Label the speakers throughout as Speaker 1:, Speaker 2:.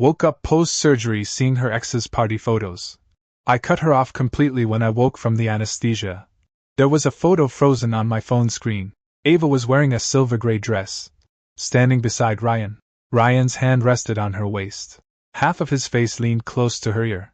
Speaker 1: Woke up post-surgery seeing her ex's party photos. I cut her off completely when I woke from the anesthesia. There was a photo frozen on my phone screen. Ava was wearing a silver-gray dress, standing beside Ryan. Ryan's hand rested on her waist. Half of his face leaned close to her ear,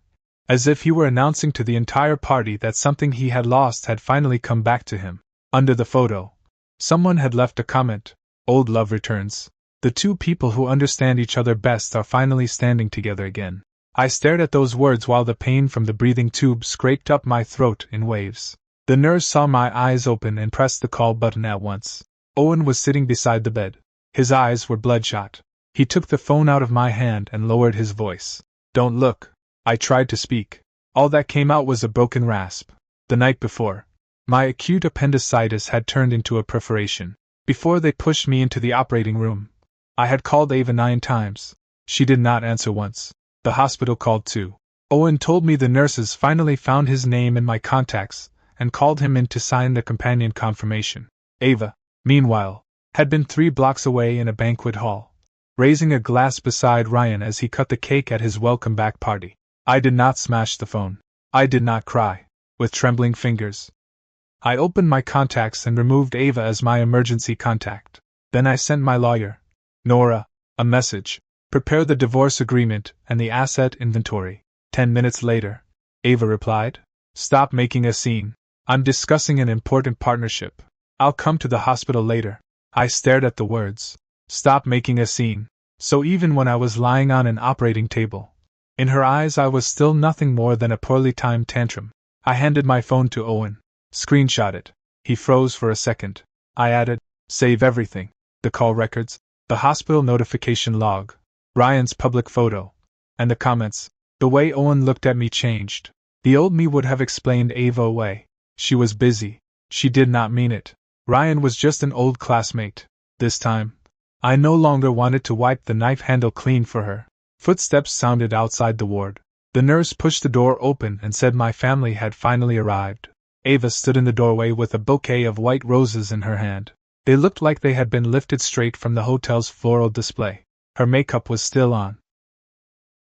Speaker 1: as if he were announcing to the entire party that something he had lost had finally come back to him. Under the photo, someone had left a comment, "Old love returns. The two people who understand each other best are finally standing together again." I stared at those words while the pain from the breathing tube scraped up my throat in waves. The nurse saw my eyes open and pressed the call button at once. Owen was sitting beside the bed. His eyes were bloodshot. He took the phone out of my hand and lowered his voice. "Don't look." I tried to speak. All that came out was a broken rasp. The night before, my acute appendicitis had turned into a perforation. Before they pushed me into the operating room, I had called Ava 9 times. She did not answer once. The hospital called too. Owen told me the nurses finally found his name in my contacts and called him in to sign the companion confirmation. Ava, meanwhile, had been 3 blocks away in a banquet hall, raising a glass beside Ryan as he cut the cake at his welcome back party. I did not smash the phone. I did not cry. With trembling fingers, I opened my contacts and removed Ava as my emergency contact. Then I sent my lawyer, Nora, a message. "Prepare the divorce agreement and the asset inventory." 10 minutes later, Ava replied, "Stop making a scene. I'm discussing an important partnership. I'll come to the hospital later." I stared at the words, "Stop making a scene." So even when I was lying on an operating table, in her eyes I was still nothing more than a poorly timed tantrum. I handed my phone to Owen. "Screenshot it." He froze for a second. I added, "Save everything. The call records, the hospital notification log, Ryan's public photo, and the comments." The way Owen looked at me changed. The old me would have explained Ava away. She was busy. She did not mean it. Ryan was just an old classmate. This time, I no longer wanted to wipe the knife handle clean for her. Footsteps sounded outside the ward. The nurse pushed the door open and said my family had finally arrived. Ava stood in the doorway with a bouquet of white roses in her hand. They looked like they had been lifted straight from the hotel's floral display. Her makeup was still on.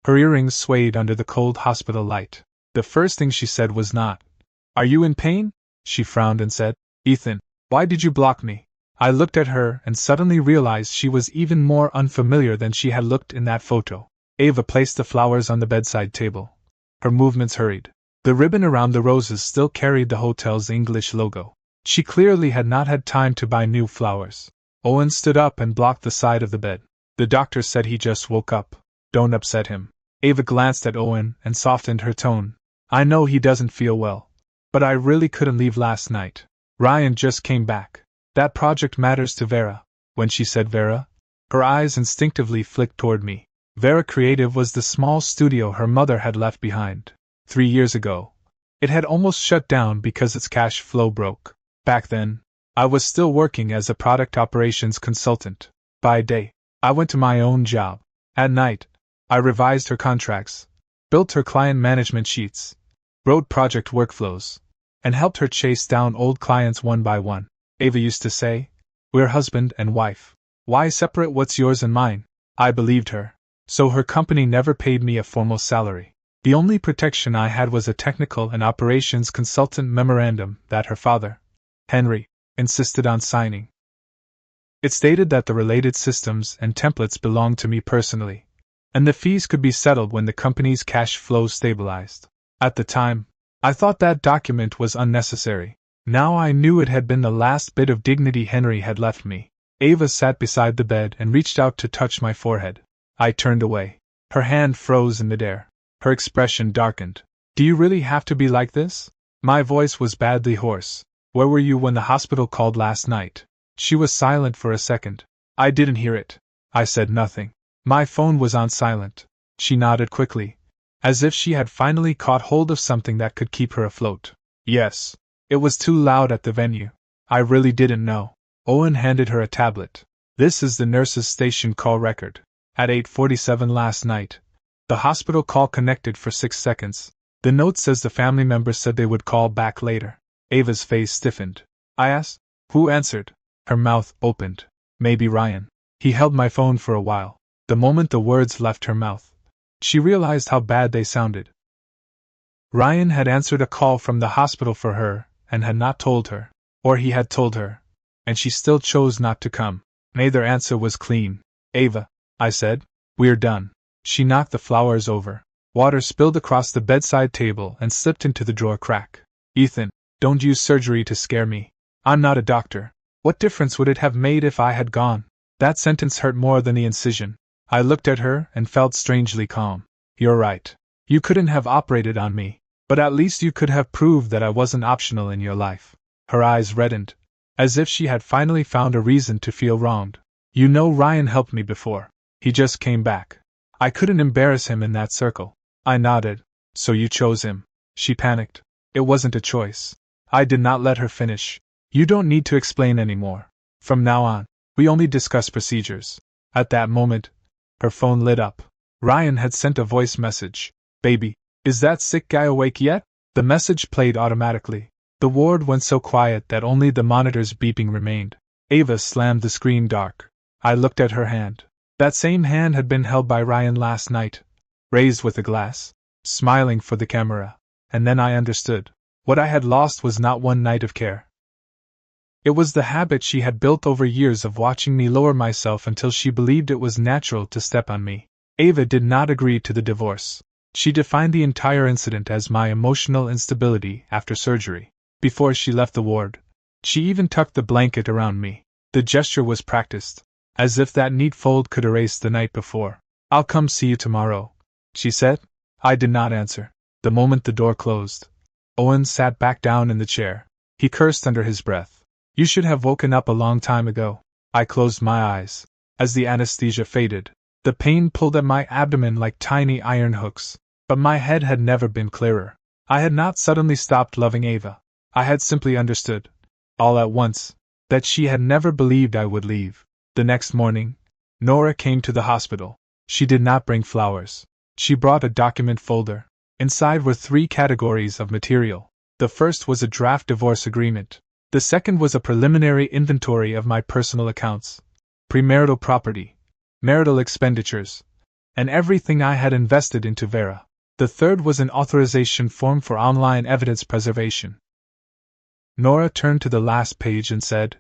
Speaker 1: Her earrings swayed under the cold hospital light. The first thing she said was not, "Are you in pain?" She frowned and said, "Ethan, why did you block me?" I looked at her and suddenly realized she was even more unfamiliar than she had looked in that photo. Ava placed the flowers on the bedside table. Her movements hurried. The ribbon around the roses still carried the hotel's English logo. She clearly had not had time to buy new flowers. Owen stood up and blocked the side of the bed. "The doctor said he just woke up. Don't upset him." Ava glanced at Owen and softened her tone. "I know he doesn't feel well, but I really couldn't leave last night. Ryan just came back. That project matters to Vera." When she said Vera, her eyes instinctively flicked toward me. Vera Creative was the small studio her mother had left behind. 3 years ago, it had almost shut down because its cash flow broke. Back then, I was still working as a product operations consultant. By day, I went to my own job. At night, I revised her contracts, built her client management sheets, wrote project workflows, and helped her chase down old clients one by one. Ava used to say, "We're husband and wife. Why separate what's yours and mine?" I believed her. So her company never paid me a formal salary. The only protection I had was a technical and operations consultant memorandum that her father, Henry, insisted on signing. It stated that the related systems and templates belonged to me personally, and the fees could be settled when the company's cash flow stabilized. At the time, I thought that document was unnecessary. Now I knew it had been the last bit of dignity Henry had left me. Ava sat beside the bed and reached out to touch my forehead. I turned away. Her hand froze in midair. Her expression darkened. "Do you really have to be like this?" My voice was badly hoarse. "Where were you when the hospital called last night?" She was silent for a second. "I didn't hear it." I said nothing. "My phone was on silent." She nodded quickly, as if she had finally caught hold of something that could keep her afloat. "Yes. It was too loud at the venue. I really didn't know." Owen handed her a tablet. "This is the nurse's station call record. At 8:47 last night, the hospital call connected for 6 seconds. The note says the family member said they would call back later." Ava's face stiffened. I asked, "Who answered?" Her mouth opened. "Maybe Ryan. He held my phone for a while." The moment the words left her mouth, She realized how bad they sounded. Ryan had answered a call from the hospital for her, and had not told her. Or he had told her, and she still chose not to come. Neither answer was clean. Ava, I said, we're done. She knocked the flowers over. Water spilled across the bedside table and slipped into the drawer crack. Ethan, don't use surgery to scare me. I'm not a doctor. What difference would it have made if I had gone? That sentence hurt more than the incision. I looked at her and felt strangely calm. You're right. You couldn't have operated on me, but at least you could have proved that I wasn't optional in your life. Her eyes reddened, as if she had finally found a reason to feel wronged. You know Ryan helped me before. He just came back. I couldn't embarrass him in that circle. I nodded. So you chose him. She panicked. It wasn't a choice. I did not let her finish. You don't need to explain anymore. From now on, we only discuss procedures. At that moment, her phone lit up. Ryan had sent a voice message. Baby, is that sick guy awake yet? The message played automatically. The ward went so quiet that only the monitor's beeping remained. Ava slammed the screen dark. I looked at her hand. That same hand had been held by Ryan last night, raised with a glass, smiling for the camera. And then I understood. What I had lost was not one night of care. It was the habit she had built over years of watching me lower myself until she believed it was natural to step on me. Ava did not agree to the divorce. She defined the entire incident as my emotional instability after surgery. Before she left the ward, she even tucked the blanket around me. The gesture was practiced, as if that neat fold could erase the night before. I'll come see you tomorrow, she said. I did not answer. The moment the door closed, Owen sat back down in the chair. He cursed under his breath. You should have woken up a long time ago. I closed my eyes. As the anesthesia faded, the pain pulled at my abdomen like tiny iron hooks. But my head had never been clearer. I had not suddenly stopped loving Ava. I had simply understood, all at once, that she had never believed I would leave. The next morning, Nora came to the hospital. She did not bring flowers. She brought a document folder. Inside were 3 categories of material. The first was a draft divorce agreement. The second was a preliminary inventory of my personal accounts, premarital property, marital expenditures, and everything I had invested into Vera. The third was an authorization form for online evidence preservation. Nora turned to the last page and said,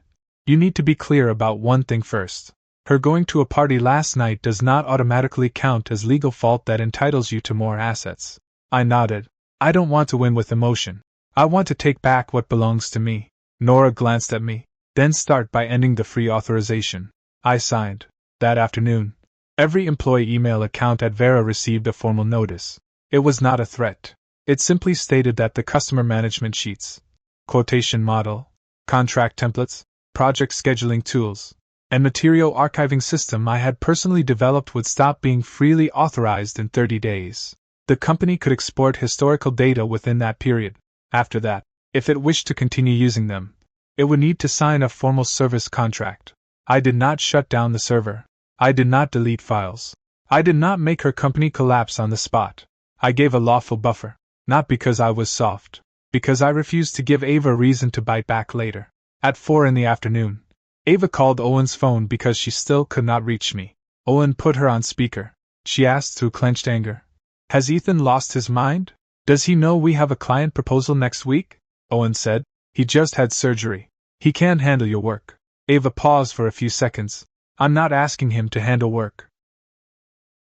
Speaker 1: You need to be clear about one thing first. Her going to a party last night does not automatically count as legal fault that entitles you to more assets. I nodded. I don't want to win with emotion. I want to take back what belongs to me. Nora glanced at me. Then start by ending the free authorization. I signed. That afternoon, every employee email account at Vera received a formal notice. It was not a threat. It simply stated that the customer management sheets, quotation model, contract templates, project scheduling tools, and material archiving system I had personally developed would stop being freely authorized in 30 days. The company could export historical data within that period. After that, if it wished to continue using them, it would need to sign a formal service contract. I did not shut down the server. I did not delete files. I did not make her company collapse on the spot. I gave a lawful buffer, not because I was soft, because I refused to give Ava reason to bite back later. At 4 in the afternoon, Ava called Owen's phone because she still could not reach me. Owen put her on speaker. She asked through clenched anger, Has Ethan lost his mind? Does he know we have a client proposal next week? Owen said, He just had surgery. He can't handle your work. Ava paused for a few seconds. I'm not asking him to handle work.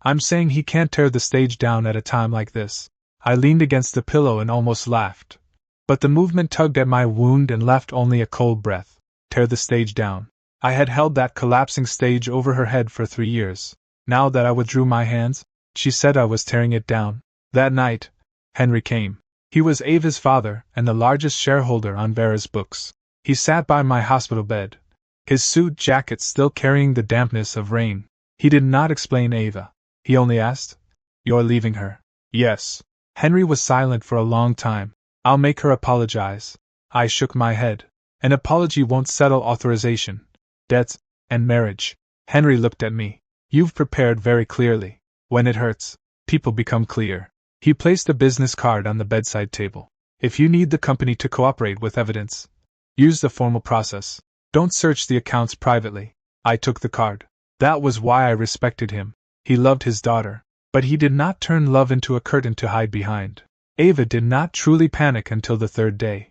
Speaker 1: I'm saying he can't tear the stage down at a time like this. I leaned against the pillow and almost laughed. But the movement tugged at my wound and left only a cold breath. Tear the stage down. I had held that collapsing stage over her head for 3 years. Now that I withdrew my hands, she said I was tearing it down. That night, Henry came. He was Ava's father and the largest shareholder on Vera's books. He sat by my hospital bed, his suit jacket still carrying the dampness of rain. He did not explain Ava. He only asked, You're leaving her? Yes. Henry was silent for a long time. I'll make her apologize. I shook my head. An apology won't settle authorization, debts, and marriage. Henry looked at me. You've prepared very clearly. When it hurts, people become clear. He placed a business card on the bedside table. If you need the company to cooperate with evidence, use the formal process. Don't search the accounts privately. I took the card. That was why I respected him. He loved his daughter. But he did not turn love into a curtain to hide behind. Ava did not truly panic until the third day.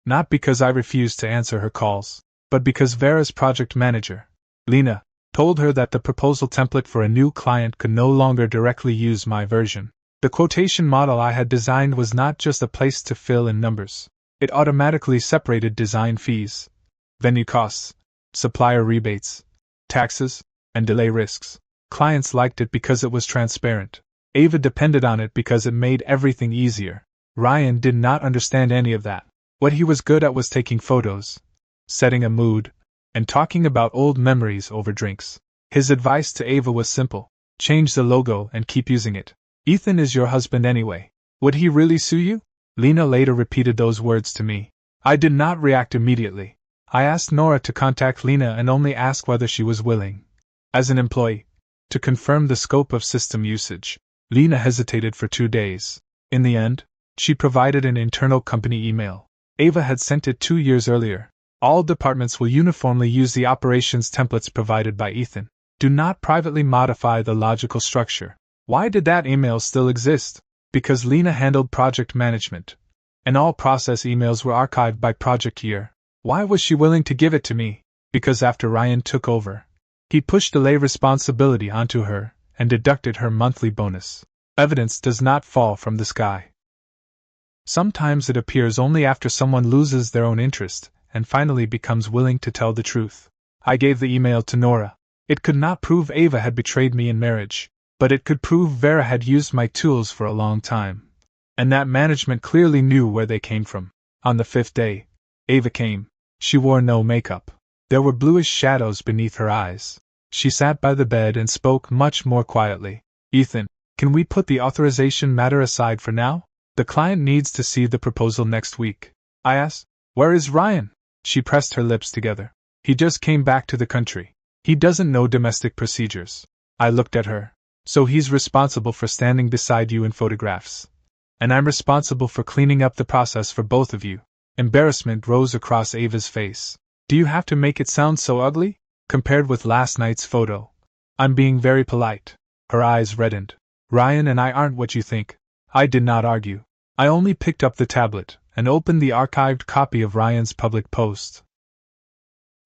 Speaker 1: Not because I refused to answer her calls, but because Vera's project manager, Lena, told her that the proposal template for a new client could no longer directly use my version. The quotation model I had designed was not just a place to fill in numbers. It automatically separated design fees, venue costs, supplier rebates, taxes, and delay risks. Clients liked it because it was transparent. Ava depended on it because it made everything easier. Ryan did not understand any of that. What he was good at was taking photos, setting a mood, and talking about old memories over drinks. His advice to Ava was simple: change the logo and keep using it. Ethan is your husband anyway. Would he really sue you? Lena later repeated those words to me. I did not react immediately. I asked Nora to contact Lena and only ask whether she was willing, as an employee, to confirm the scope of system usage. Lena hesitated for 2 days. In the end, she provided an internal company email. Ava had sent it 2 years earlier. All departments will uniformly use the operations templates provided by Ethan. Do not privately modify the logical structure. Why did that email still exist? Because Lena handled project management, and all process emails were archived by project year. Why was she willing to give it to me? Because after Ryan took over, he pushed delay responsibility onto her and deducted her monthly bonus. Evidence does not fall from the sky. Sometimes it appears only after someone loses their own interest and finally becomes willing to tell the truth. I gave the email to Nora. It could not prove Ava had betrayed me in marriage, but it could prove Vera had used my tools for a long time, and that management clearly knew where they came from. On the 5th day, Ava came. She wore no makeup. There were bluish shadows beneath her eyes. She sat by the bed and spoke much more quietly. Ethan, can we put the authorization matter aside for now? The client needs to see the proposal next week. I asked. Where is Ryan? She pressed her lips together. He just came back to the country. He doesn't know domestic procedures. I looked at her. So he's responsible for standing beside you in photographs. And I'm responsible for cleaning up the process for both of you. Embarrassment rose across Ava's face. Do you have to make it sound so ugly? Compared with last night's photo. I'm being very polite. Her eyes reddened. Ryan and I aren't what you think. I did not argue. I only picked up the tablet and opened the archived copy of Ryan's public post.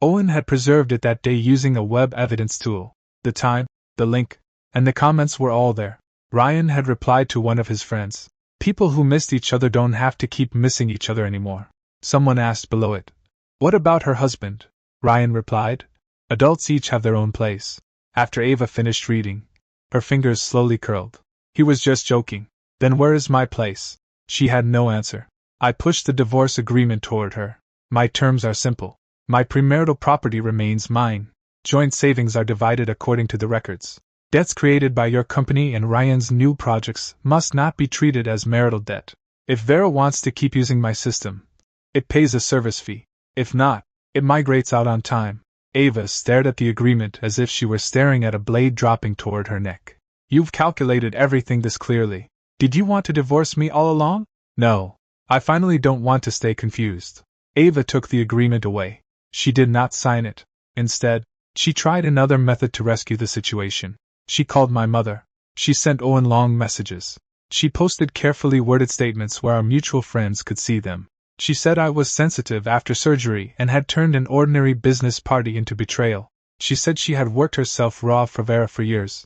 Speaker 1: Owen had preserved it that day using a web evidence tool. The time, the link, and the comments were all there. Ryan had replied to one of his friends. People who missed each other don't have to keep missing each other anymore. Someone asked below it. What about her husband? Ryan replied. Adults each have their own place. After Ava finished reading, her fingers slowly curled. He was just joking. Then where is my place? She had no answer. I pushed the divorce agreement toward her. My terms are simple. My premarital property remains mine. Joint savings are divided according to the records. Debts created by your company and Ryan's new projects must not be treated as marital debt. If Vera wants to keep using my system, it pays a service fee. If not, it migrates out on time. Ava stared at the agreement as if she were staring at a blade dropping toward her neck. You've calculated everything this clearly. Did you want to divorce me all along? No. I finally don't want to stay confused. Ava took the agreement away. She did not sign it. Instead, she tried another method to rescue the situation. She called my mother. She sent Owen long messages. She posted carefully worded statements where our mutual friends could see them. She said I was sensitive after surgery and had turned an ordinary business party into betrayal. She said she had worked herself raw for Vera for years,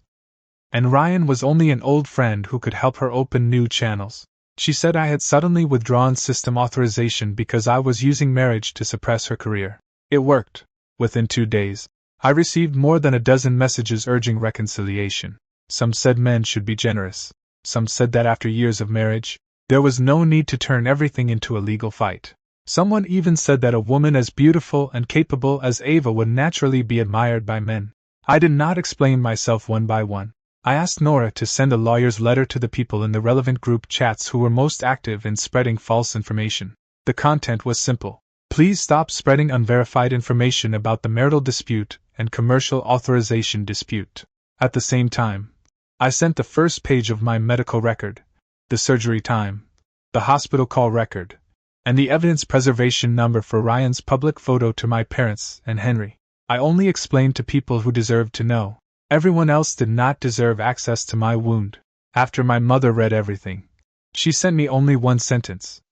Speaker 1: and Ryan was only an old friend who could help her open new channels. She said I had suddenly withdrawn system authorization because I was using marriage to suppress her career. It worked. Within 2 days, I received more than a dozen messages urging reconciliation. Some said men should be generous. Some said that after years of marriage, there was no need to turn everything into a legal fight. Someone even said that a woman as beautiful and capable as Ava would naturally be admired by men. I did not explain myself one by one. I asked Nora to send a lawyer's letter to the people in the relevant group chats who were most active in spreading false information. The content was simple. Please stop spreading unverified information about the marital dispute and commercial authorization dispute. At the same time, I sent the first page of my medical record, the surgery time, the hospital call record, and the evidence preservation number for Ryan's public photo to my parents and Henry. I only explained to people who deserved to know. Everyone else did not deserve access to my wound. After my mother read everything, she sent me only one sentence.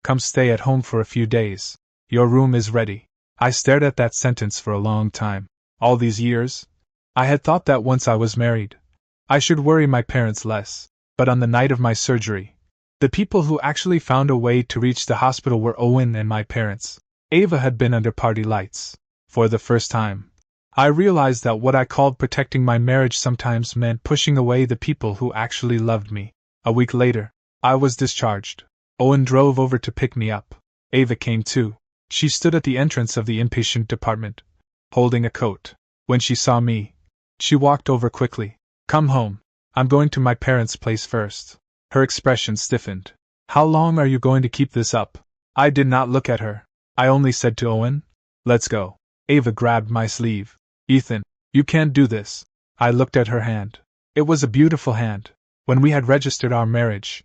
Speaker 1: Come stay at home for a few days. Your room is ready. I stared at that sentence for a long time. All these years? I had thought that once I was married, I should worry my parents less. But on the night of my surgery, the people who actually found a way to reach the hospital were Owen and my parents. Ava had been under party lights. For the first time, I realized that what I called protecting my marriage sometimes meant pushing away the people who actually loved me. A week later, I was discharged. Owen drove over to pick me up. Ava came too. She stood at the entrance of the inpatient department, holding a coat. When she saw me, she walked over quickly. Come home. I'm going to my parents' place first. Her expression stiffened. How long are you going to keep this up? I did not look at her. I only said to Owen, let's go. Ava grabbed my sleeve. Ethan, you can't do this. I looked at her hand. It was a beautiful hand. When we had registered our marriage,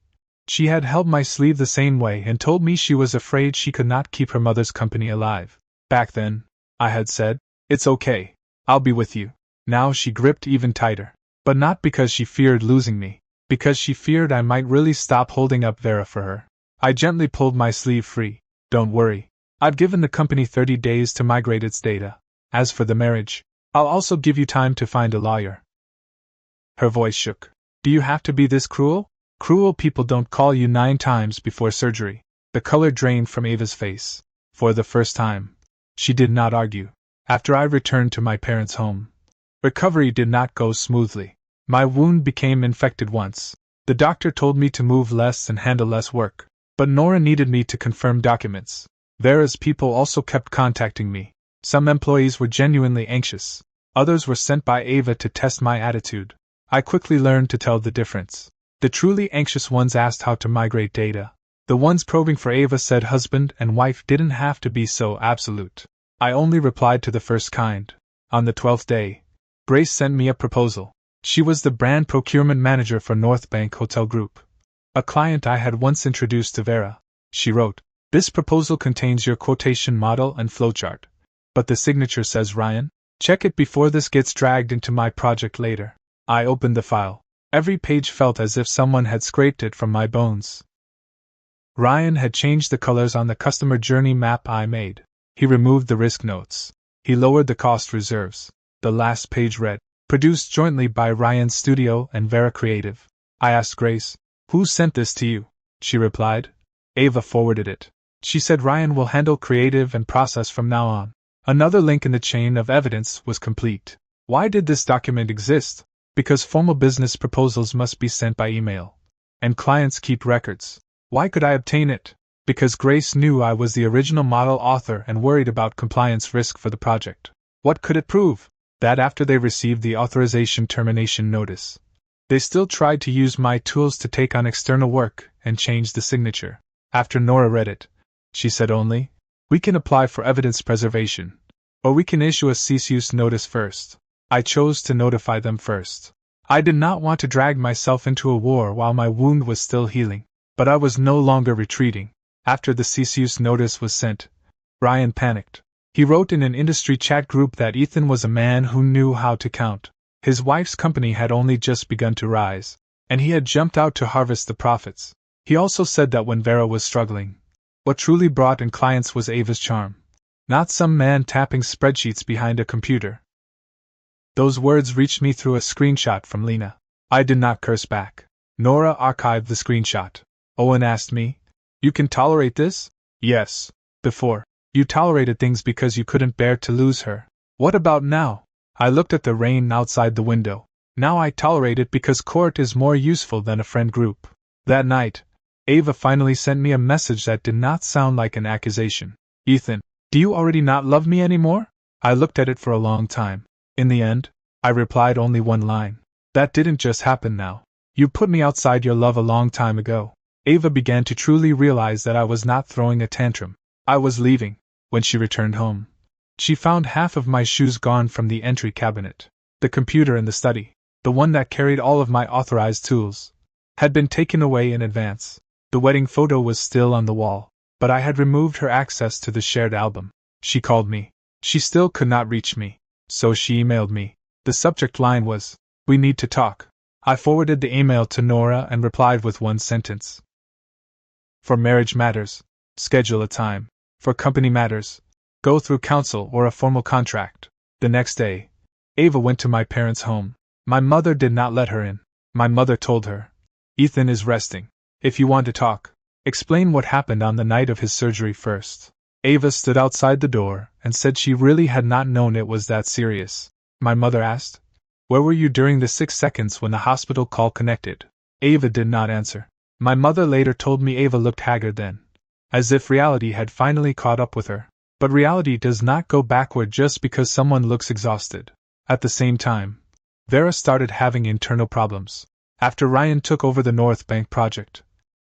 Speaker 1: she had held my sleeve the same way and told me she was afraid she could not keep her mother's company alive. Back then, I had said, it's okay. I'll be with you. Now she gripped even tighter. But not because she feared losing me, because she feared I might really stop holding up Vera for her. I gently pulled my sleeve free. Don't worry. I've given the company 30 days to migrate its data. As for the marriage, I'll also give you time to find a lawyer. Her voice shook. Do you have to be this cruel? Cruel people don't call you 9 times before surgery. The color drained from Ava's face. For the first time, she did not argue. After I returned to my parents' home, recovery did not go smoothly. My wound became infected once. The doctor told me to move less and handle less work. But Nora needed me to confirm documents. Vera's people also kept contacting me. Some employees were genuinely anxious. Others were sent by Ava to test my attitude. I quickly learned to tell the difference. The truly anxious ones asked how to migrate data. The ones probing for Ava said husband and wife didn't have to be so absolute. I only replied to the first kind. On the 12th day, Grace sent me a proposal. She was the brand procurement manager for North Bank Hotel Group, a client I had once introduced to Vera. She wrote, this proposal contains your quotation model and flowchart. But the signature says Ryan. Check it before this gets dragged into my project later. I opened the file. Every page felt as if someone had scraped it from my bones. Ryan had changed the colors on the customer journey map I made. He removed the risk notes. He lowered the cost reserves. The last page read, produced jointly by Ryan's Studio and Vera Creative. I asked Grace, who sent this to you? She replied, Ava forwarded it. She said Ryan will handle creative and process from now on. Another link in the chain of evidence was complete. Why did this document exist? Because formal business proposals must be sent by email. And clients keep records. Why could I obtain it? Because Grace knew I was the original model author and worried about compliance risk for the project. What could it prove? That after they received the authorization termination notice, they still tried to use my tools to take on external work and change the signature. After Nora read it, she said only, we can apply for evidence preservation, or we can issue a cease-use notice first. I chose to notify them first. I did not want to drag myself into a war while my wound was still healing, but I was no longer retreating. After the cease-use notice was sent, Ryan panicked. He wrote in an industry chat group that Ethan was a man who knew how to count. His wife's company had only just begun to rise, and he had jumped out to harvest the profits. He also said that when Vera was struggling, what truly brought in clients was Ava's charm, not some man tapping spreadsheets behind a computer. Those words reached me through a screenshot from Lena. I did not curse back. Nora archived the screenshot. Owen asked me, you can tolerate this? Yes. Before, you tolerated things because you couldn't bear to lose her. What about now? I looked at the rain outside the window. Now I tolerate it because court is more useful than a friend group. That night, Ava finally sent me a message that did not sound like an accusation. Ethan, do you already not love me anymore? I looked at it for a long time. In the end, I replied only one line. That didn't just happen now. You put me outside your love a long time ago. Ava began to truly realize that I was not throwing a tantrum. I was leaving. When she returned home, she found half of my shoes gone from the entry cabinet. The computer in the study, the one that carried all of my authorized tools, had been taken away in advance. The wedding photo was still on the wall, but I had removed her access to the shared album. She called me. She still could not reach me, so she emailed me. The subject line was, "We need to talk." I forwarded the email to Nora and replied with one sentence. For marriage matters, schedule a time. For company matters, go through counsel or a formal contract. The next day, Ava went to my parents' home. My mother did not let her in. My mother told her, "Ethan is resting. If you want to talk, explain what happened on the night of his surgery first." Ava stood outside the door and said she really had not known it was that serious. My mother asked, "Where were you during the 6 seconds when the hospital call connected?" Ava did not answer. My mother later told me Ava looked haggard then, as if reality had finally caught up with her. But reality does not go backward just because someone looks exhausted. At the same time, Vera started having internal problems. After Ryan took over the North Bank project,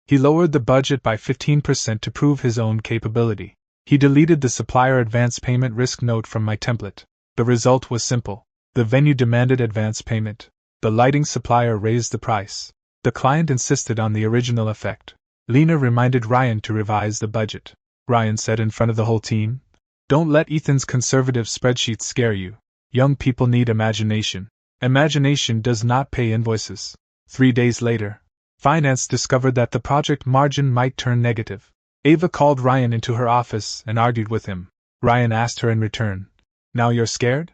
Speaker 1: he lowered the budget by 15% to prove his own capability. He deleted the supplier advance payment risk note from my template. The result was simple. The venue demanded advance payment. The lighting supplier raised the price. The client insisted on the original effect. Lena reminded Ryan to revise the budget. Ryan said in front of the whole team, "Don't let Ethan's conservative spreadsheets scare you. Young people need imagination. Imagination does not pay invoices." 3 days later, finance discovered that the project margin might turn negative. Ava called Ryan into her office and argued with him. Ryan asked her in return, "Now you're scared?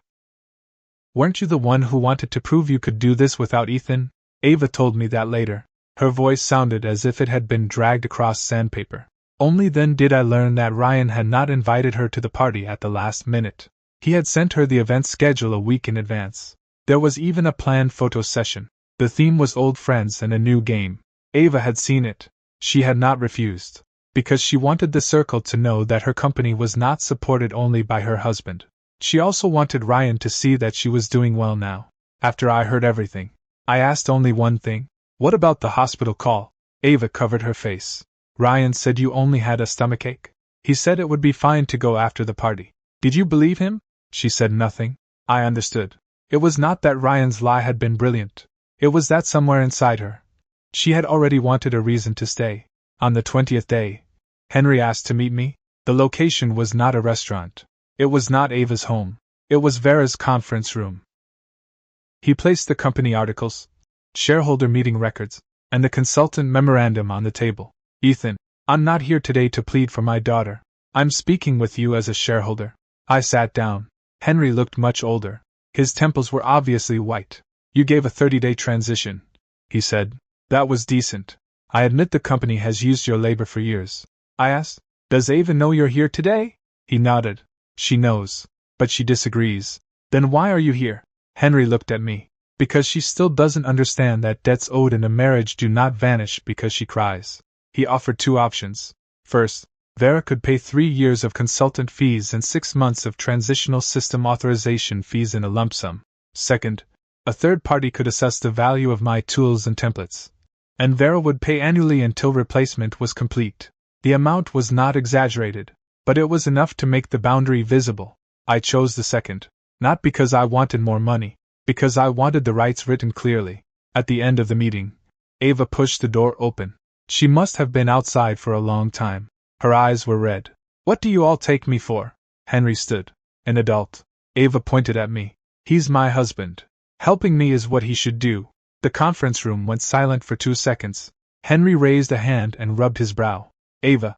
Speaker 1: Weren't you the one who wanted to prove you could do this without Ethan?" Ava told me that later. Her voice sounded as if it had been dragged across sandpaper. Only then did I learn that Ryan had not invited her to the party at the last minute. He had sent her the event schedule a week in advance. There was even a planned photo session. The theme was old friends and a new game. Ava had seen it. She had not refused, because she wanted the circle to know that her company was not supported only by her husband. She also wanted Ryan to see that she was doing well now. After I heard everything, I asked only one thing. "What about the hospital call?" Ava covered her face. "Ryan said you only had a stomachache. He said it would be fine to go after the party. Did you believe him?" She said nothing. I understood. It was not that Ryan's lie had been brilliant. It was that somewhere inside her, she had already wanted a reason to stay. On the 20th day, Henry asked to meet me. The location was not a restaurant. It was not Ava's home. It was Vera's conference room. He placed the company articles, shareholder meeting records, and the consultant memorandum on the table. "Ethan, I'm not here today to plead for my daughter. I'm speaking with you as a shareholder." I sat down. Henry looked much older. His temples were obviously white. "You gave a 30-day transition," he said. "That was decent. I admit the company has used your labor for years." I asked, "Does Ava know you're here today?" He nodded. "She knows, but she disagrees." "Then why are you here?" Henry looked at me. "Because she still doesn't understand that debts owed in a marriage do not vanish because she cries." He offered 2 options. First, Vera could pay 3 years of consultant fees and 6 months of transitional system authorization fees in a lump sum. Second, a third party could assess the value of my tools and templates, and Vera would pay annually until replacement was complete. The amount was not exaggerated, but it was enough to make the boundary visible. I chose the second, not because I wanted more money, because I wanted the rights written clearly. At the end of the meeting, Ava pushed the door open. She must have been outside for a long time. Her eyes were red. "What do you all take me for?" Henry stood. "An adult." Ava pointed at me. "He's my husband. Helping me is what he should do." The conference room went silent for 2 seconds. Henry raised a hand and rubbed his brow. "Ava,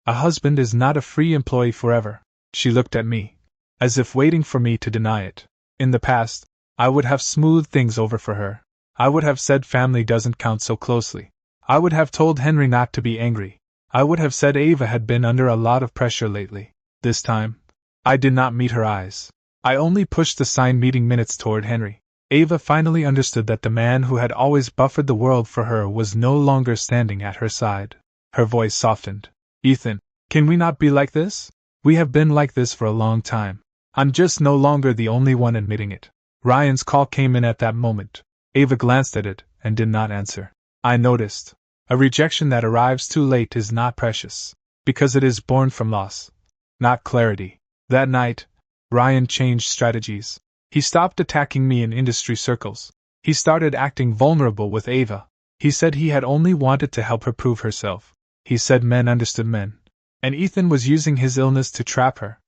Speaker 1: a husband is not a free employee forever." She looked at me, as if waiting for me to deny it. In the past, I would have smoothed things over for her. I would have said family doesn't count so closely. I would have told Henry not to be angry. I would have said Ava had been under a lot of pressure lately. This time, I did not meet her eyes. I only pushed the signed meeting minutes toward Henry. Ava finally understood that the man who had always buffered the world for her was no longer standing at her side. Her voice softened. "Ethan, can we not be like this? We have been like this for a long time. I'm just no longer the only one admitting it." Ryan's call came in at that moment. Ava glanced at it and did not answer. I noticed. A rejection that arrives too late is not precious, because it is born from loss, not clarity. That night, Ryan changed strategies. He stopped attacking me in industry circles. He started acting vulnerable with Ava. He said he had only wanted to help her prove herself. He said men understood men, and Ethan was using his illness to trap her.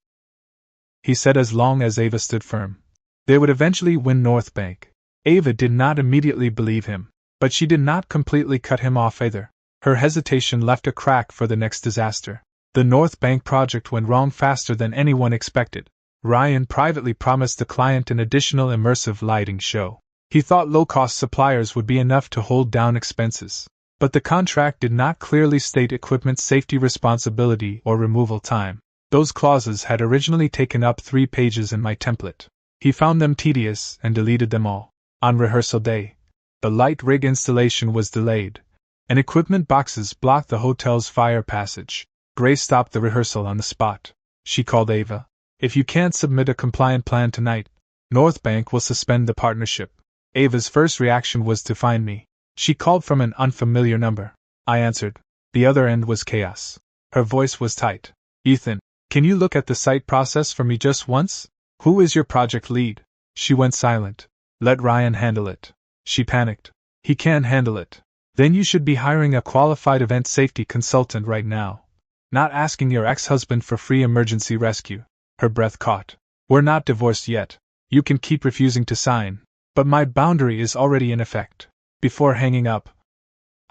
Speaker 1: He said as long as Ava stood firm, They would eventually win North Bank. Ava did not immediately believe him, but she did not completely cut him off either. Her hesitation left a crack for the next disaster. The North Bank project went wrong faster than anyone expected. Ryan privately promised the client an additional immersive lighting show. He thought low-cost suppliers would be enough to hold down expenses. But the contract did not clearly state equipment safety responsibility or removal time. Those clauses had originally taken up 3 pages in my template. He found them tedious and deleted them all. On rehearsal day, the light rig installation was delayed, and equipment boxes blocked the hotel's fire passage. Grace stopped the rehearsal on the spot. She called Ava. "If you can't submit a compliant plan tonight, North Bank will suspend the partnership." Ava's first reaction was to find me. She called from an unfamiliar number. I answered. The other end was chaos. Her voice was tight. "Ethan, can you look at the site process for me just once? Who is your project lead?" She went silent. "Let Ryan handle it." She panicked. "He can't handle it." "Then you should be hiring a qualified event safety consultant right now. Not asking your ex-husband for free emergency rescue." Her breath caught. "We're not divorced yet. You can keep refusing to sign, but my boundary is already in effect." Before hanging up,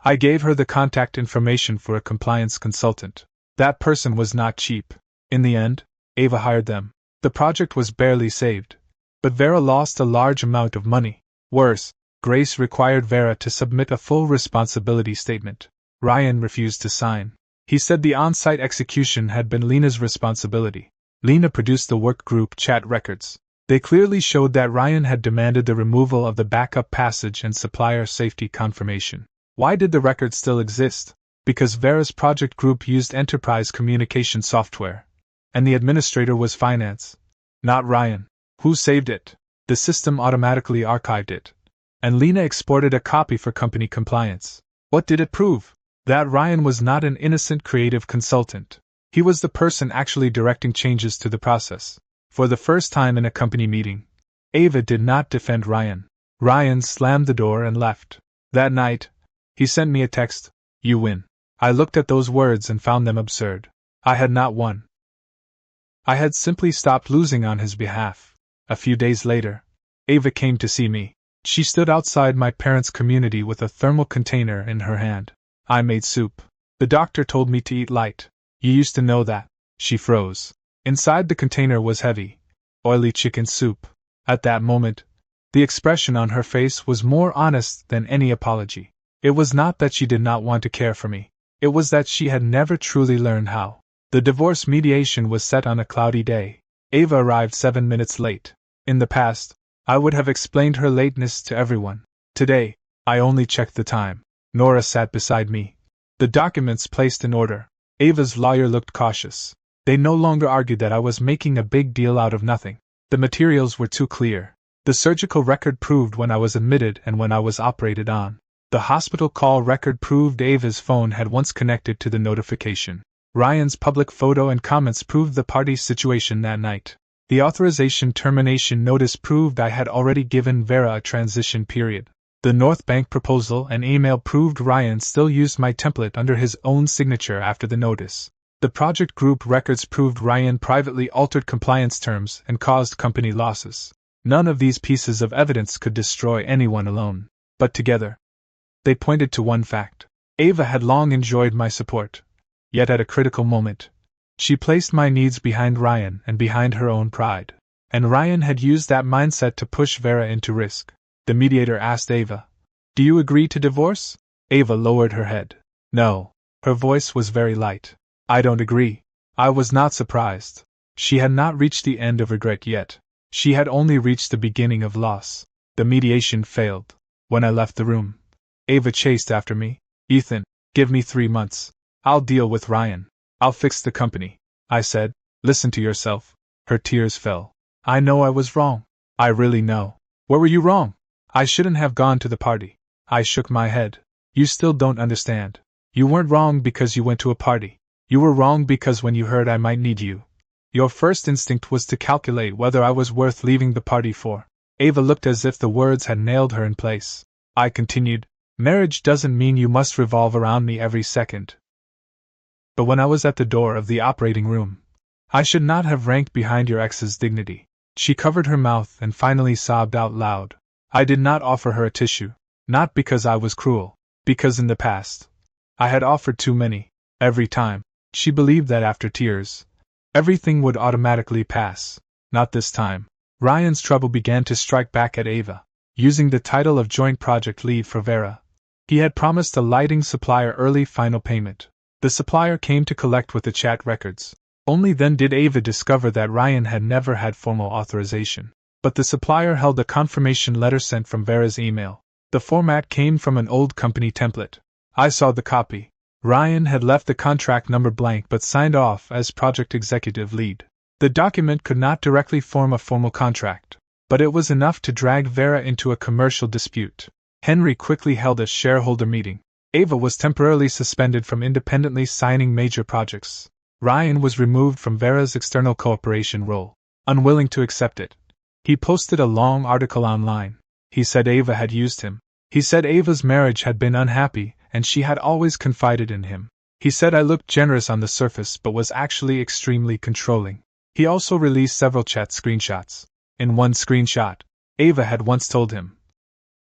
Speaker 1: I gave her the contact information for a compliance consultant. That person was not cheap. In the end, Ava hired them. The project was barely saved, but Vera lost a large amount of money. Worse, Grace required Vera to submit a full responsibility statement. Ryan refused to sign. He said the on-site execution had been Lena's responsibility. Lena produced the work group chat records. They clearly showed that Ryan had demanded the removal of the backup passage and supplier safety confirmation. Why did the records still exist? Because Vera's project group used enterprise communication software, and the administrator was finance, not Ryan. Who saved it? The system automatically archived it, and Lena exported a copy for company compliance. What did it prove? That Ryan was not an innocent creative consultant. He was the person actually directing changes to the process. For the first time in a company meeting, Ava did not defend Ryan. Ryan slammed the door and left. That night, he sent me a text, "You win." I looked at those words and found them absurd. I had not won. I had simply stopped losing on his behalf. A few days later, Ava came to see me. She stood outside my parents' community with a thermal container in her hand. "I made soup. The doctor told me to eat light. You used to know that." She froze. Inside the container was heavy, oily chicken soup. At that moment, the expression on her face was more honest than any apology. It was not that she did not want to care for me. It was that she had never truly learned how. The divorce mediation was set on a cloudy day. Ava arrived 7 minutes late. In the past, I would have explained her lateness to everyone. Today, I only checked the time. Nora sat beside me. The documents placed in order. Ava's lawyer looked cautious. They no longer argued that I was making a big deal out of nothing. The materials were too clear. The surgical record proved when I was admitted and when I was operated on. The hospital call record proved Ava's phone had once connected to the notification. Ryan's public photo and comments proved the party's situation that night. The authorization termination notice proved I had already given Vera a transition period. The North Bank proposal and email proved Ryan still used my template under his own signature after the notice. The project group records proved Ryan privately altered compliance terms and caused company losses. None of these pieces of evidence could destroy anyone alone. But together, they pointed to one fact. Ava had long enjoyed my support. Yet at a critical moment, she placed my needs behind Ryan and behind her own pride. And Ryan had used that mindset to push Vera into risk. The mediator asked Ava, "Do you agree to divorce?" Ava lowered her head. "No." Her voice was very light. "I don't agree." I was not surprised. She had not reached the end of regret yet. She had only reached the beginning of loss. The mediation failed. When I left the room, Ava chased after me. "Ethan, give me 3 months. I'll deal with Ryan. I'll fix the company." I said, "Listen to yourself." Her tears fell. "I know I was wrong. I really know." "Where were you wrong?" "I shouldn't have gone to the party." I shook my head. "You still don't understand. You weren't wrong because you went to a party. You were wrong because when you heard I might need you, your first instinct was to calculate whether I was worth leaving the party for." Ava looked as if the words had nailed her in place. I continued, "Marriage doesn't mean you must revolve around me every second." But when I was at the door of the operating room, I should not have ranked behind your ex's dignity. She covered her mouth and finally sobbed out loud. I did not offer her a tissue. Not because I was cruel. Because in the past, I had offered too many. Every time. She believed that after tears, everything would automatically pass. Not this time. Ryan's trouble began to strike back at Ava. Using the title of joint project lead for Vera, he had promised a lighting supplier early final payment. The supplier came to collect with the chat records. Only then did Ava discover that Ryan had never had formal authorization. But the supplier held a confirmation letter sent from Vera's email. The format came from an old company template. I saw the copy. Ryan had left the contract number blank but signed off as project executive lead. The document could not directly form a formal contract, but it was enough to drag Vera into a commercial dispute. Henry quickly held a shareholder meeting. Ava was temporarily suspended from independently signing major projects. Ryan was removed from Vera's external cooperation role, unwilling to accept it. He posted a long article online. He said Ava had used him. He said Ava's marriage had been unhappy, and she had always confided in him. He said I looked generous on the surface but was actually extremely controlling. He also released several chat screenshots. In one screenshot, Ava had once told him,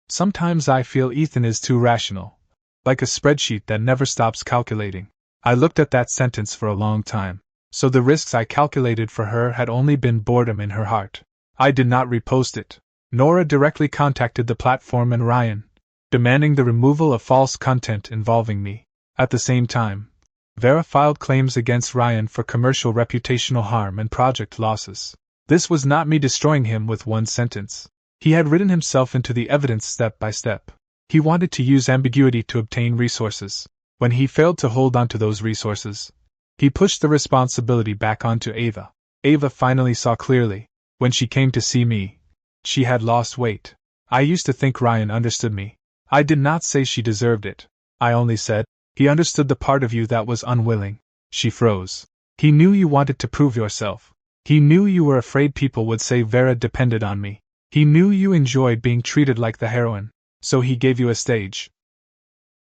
Speaker 1: "Sometimes I feel Ethan is too rational. Like a spreadsheet that never stops calculating." I looked at that sentence for a long time. So the risks I calculated for her had only been boredom in her heart. I did not repost it. Nora directly contacted the platform and Ryan, demanding the removal of false content involving me. At the same time, Vera filed claims against Ryan for commercial reputational harm and project losses. This was not me destroying him with one sentence. He had written himself into the evidence step by step. He wanted to use ambiguity to obtain resources. When he failed to hold onto those resources, he pushed the responsibility back onto Ava. Ava finally saw clearly. When she came to see me, she had lost weight. I used to think Ryan understood me. I did not say she deserved it. I only said, he understood the part of you that was unwilling. She froze. He knew you wanted to prove yourself. He knew you were afraid people would say Vera depended on me. He knew you enjoyed being treated like the heroine, so he gave you a stage.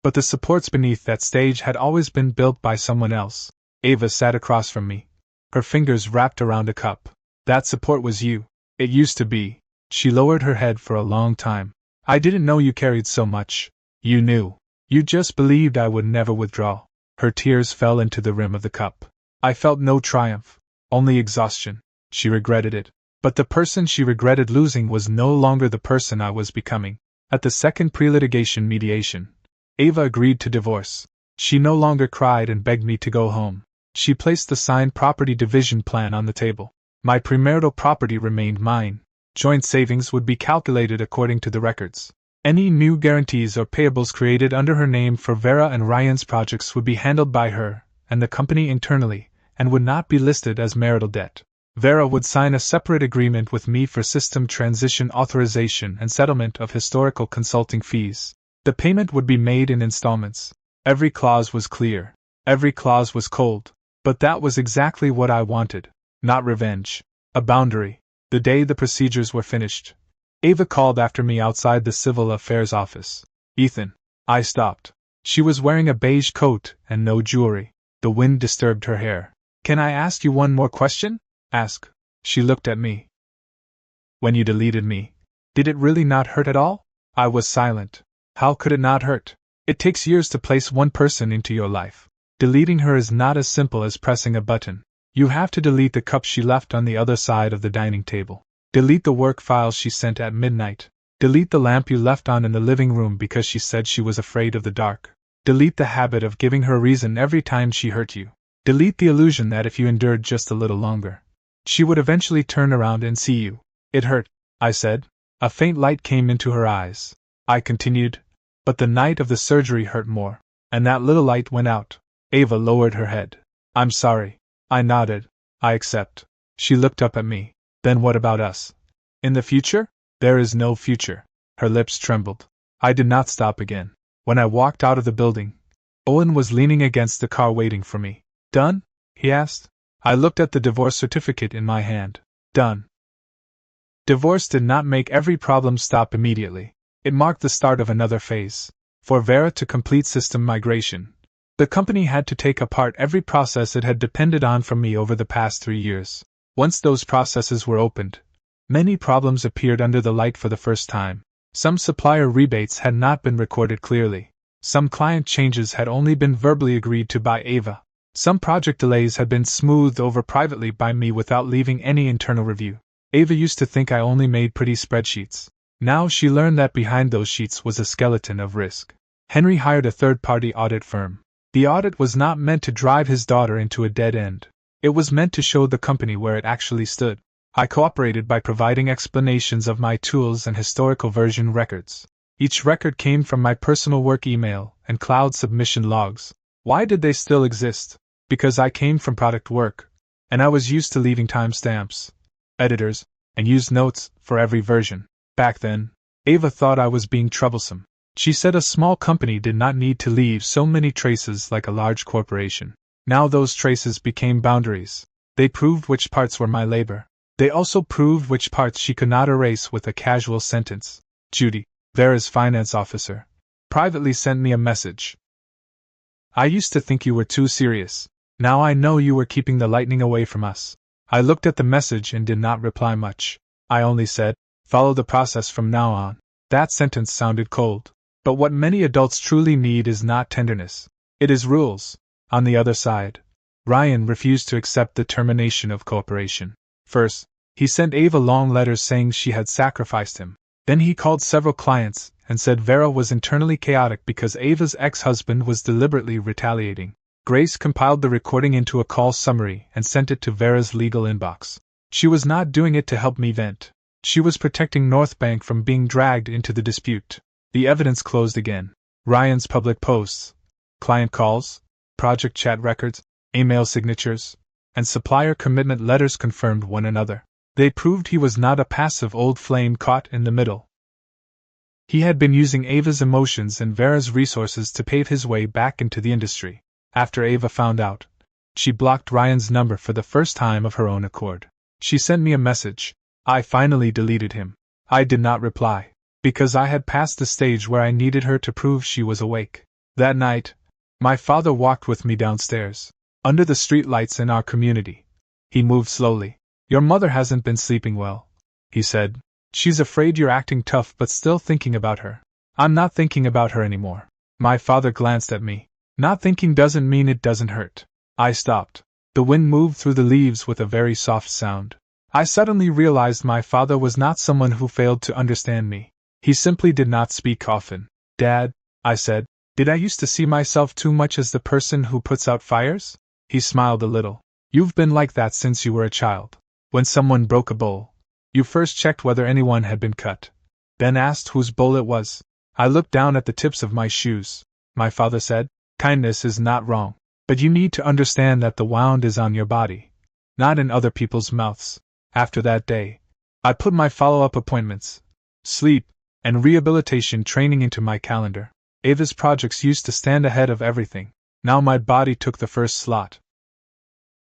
Speaker 1: But the supports beneath that stage had always been built by someone else. Ava sat across from me, her fingers wrapped around a cup. That support was you. It used to be. She lowered her head for a long time. I didn't know you carried so much. You knew. You just believed I would never withdraw. Her tears fell into the rim of the cup. I felt no triumph, only exhaustion. She regretted it. But the person she regretted losing was no longer the person I was becoming. At the second pre-litigation mediation, Ava agreed to divorce. She no longer cried and begged me to go home. She placed the signed property division plan on the table. My premarital property remained mine. Joint savings would be calculated according to the records. Any new guarantees or payables created under her name for Vera and Ryan's projects would be handled by her and the company internally, and would not be listed as marital debt. Vera would sign a separate agreement with me for system transition authorization and settlement of historical consulting fees. The payment would be made in installments. Every clause was clear. Every clause was cold. But that was exactly what I wanted. Not revenge. A boundary. The day the procedures were finished, Ava called after me outside the Civil Affairs office. Ethan. I stopped. She was wearing a beige coat and no jewelry. The wind disturbed her hair. Can I ask you one more question? Ask. She looked at me. When you deleted me, did it really not hurt at all? I was silent. How could it not hurt? It takes years to place one person into your life. Deleting her is not as simple as pressing a button. You have to delete the cup she left on the other side of the dining table. Delete the work files she sent at midnight. Delete the lamp you left on in the living room because she said she was afraid of the dark. Delete the habit of giving her a reason every time she hurt you. Delete the illusion that if you endured just a little longer, she would eventually turn around and see you. It hurt, I said. A faint light came into her eyes. I continued, but the night of the surgery hurt more. And that little light went out. Ava lowered her head. I'm sorry. I nodded. I accept. She looked up at me. Then what about us? In the future? There is no future. Her lips trembled. I did not stop again. When I walked out of the building, Owen was leaning against the car waiting for me. Done? He asked. I looked at the divorce certificate in my hand. Done. Divorce did not make every problem stop immediately. It marked the start of another phase. For Vera to complete system migration, the company had to take apart every process it had depended on from me over the past 3 years. Once those processes were opened, Many problems appeared under the light for the first time. Some supplier rebates had not been recorded clearly. Some client changes had only been verbally agreed to by Ava. Some project delays had been smoothed over privately by me without leaving any internal review. Ava used to think I only made pretty spreadsheets. Now she learned that behind those sheets was a skeleton of risk. Henry hired a third-party audit firm. The audit was not meant to drive his daughter into a dead end. It was meant to show the company where it actually stood. I cooperated by providing explanations of my tools and historical version records. Each record came from my personal work email and cloud submission logs. Why did they still exist? Because I came from product work, and I was used to leaving timestamps, editors, and used notes for every version. Back then, Ava thought I was being troublesome. She said a small company did not need to leave so many traces like a large corporation. Now those traces became boundaries. They proved which parts were my labor. They also proved which parts she could not erase with a casual sentence. Judy, Vera's finance officer, privately sent me a message. I used to think you were too serious. Now I know you were keeping the lightning away from us. I looked at the message and did not reply much. I only said, follow the process from now on. That sentence sounded cold. But what many adults truly need is not tenderness. It is rules. On the other side, Ryan refused to accept the termination of cooperation. First, he sent Ava long letters saying she had sacrificed him. Then he called several clients and said Vera was internally chaotic because Ava's ex-husband was deliberately retaliating. Grace compiled the recording into a call summary and sent it to Vera's legal inbox. She was not doing it to help me vent. She was protecting North Bank from being dragged into the dispute. The evidence closed again. Ryan's public posts, client calls, project chat records, email signatures, and supplier commitment letters confirmed one another. They proved he was not a passive old flame caught in the middle. He had been using Ava's emotions and Vera's resources to pave his way back into the industry. After Ava found out, she blocked Ryan's number for the first time of her own accord. She sent me a message. I finally deleted him. I did not reply, because I had passed the stage where I needed her to prove she was awake. That night, my father walked with me downstairs, under the streetlights in our community. He moved slowly. Your mother hasn't been sleeping well, he said. She's afraid you're acting tough but still thinking about her. I'm not thinking about her anymore. My father glanced at me. Not thinking doesn't mean it doesn't hurt. I stopped. The wind moved through the leaves with a very soft sound. I suddenly realized my father was not someone who failed to understand me. He simply did not speak often. Dad, I said, did I used to see myself too much as the person who puts out fires? He smiled a little. You've been like that since you were a child. When someone broke a bowl, you first checked whether anyone had been cut, then asked whose bowl it was. I looked down at the tips of my shoes. My father said, kindness is not wrong, but you need to understand that the wound is on your body, not in other people's mouths. After that day, I put my follow-up appointments, sleep, and rehabilitation training into my calendar. Ava's projects used to stand ahead of everything. Now my body took the first slot.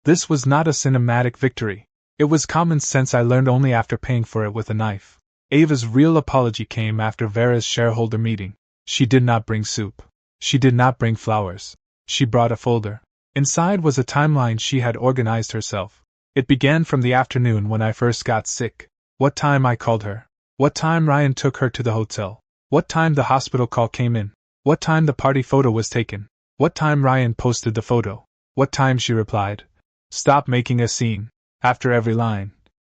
Speaker 1: This was not a cinematic victory. It was common sense I learned only after paying for it with a knife. Ava's real apology came after Vera's shareholder meeting. She did not bring soup. She did not bring flowers. She brought a folder. Inside was a timeline she had organized herself. It began from the afternoon when I first got sick. What time I called her. What time Ryan took her to the hotel. What time the hospital call came in. What time the party photo was taken. What time Ryan posted the photo. What time she replied. Stop making a scene. After every line,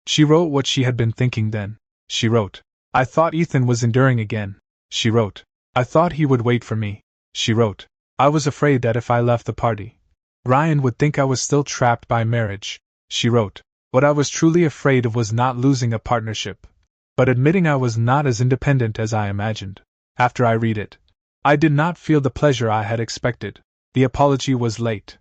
Speaker 1: she wrote what she had been thinking then. She wrote, I thought Ethan was enduring again. She wrote, I thought he would wait for me. She wrote, I was afraid that if I left the party, Ryan would think I was still trapped by marriage. She wrote, what I was truly afraid of was not losing a partnership, but admitting I was not as independent as I imagined. After I read it, I did not feel the pleasure I had expected. The apology was late.